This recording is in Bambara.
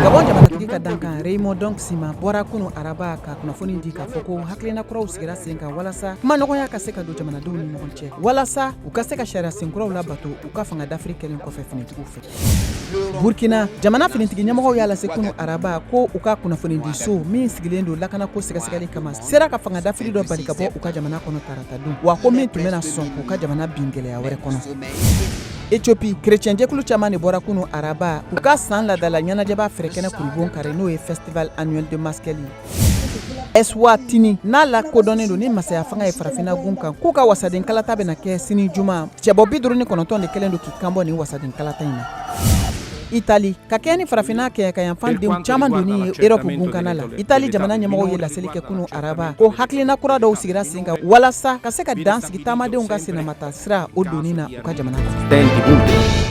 Gabon jamanatigi ka dankan Raymond donc Sima bɔra kunu araba ka kunnafoni di k'a fɔ ko hakilina kuraw sigira sen kan walasa kuma ɲɔgɔnya ka se ka don jamanadenw ni ɲɔgɔn cɛ walasa u ka se ka sariya senkuraw labato u ka fanga dafiri kɛlen kɔfɛ finitigiw fɛ. Burkina jamana finitigi ɲɛmɔgɔw y'a lase kunu araba ko u ka kunnafoni di so min sigilen don lakana ko sɛgɛsɛgɛli kama sera ka fanga dafiri dɔ bali ka bɔ u ka jamana kɔnɔ tarata don wa ko min tun bɛna sɔn k'u ka jamana bin gɛlɛya wɛrɛ kɔnɔ. Ethiopie chrétienjɛkulu caman de bɔra kunu araba u ka san ladala ɲɛnajɛba fɛrɛkɛnɛ kurubon kare n'o ye festival annuel de Maskeli. Eswatini n'a la kodɔnnen don ni masaya fanga ye farafinna gun kan k'u ka wasaden kalata bɛna kɛ sini juma cɛbɔ 59 de kɛlen don k'i kanbɔ nin wasaden kalata in na. Italie ka kɛ ni farafinna kɛ ka yanfan denw caman donni ye Europe bunkana la. Italie jamana ɲɛmɔgɔw ye laseli kɛ kunu araba ko hakilina kura dɔw sigira sen kan walasa ka se ka dan sigi taamadenw ka senamata sira o donni na u ka jamana kan.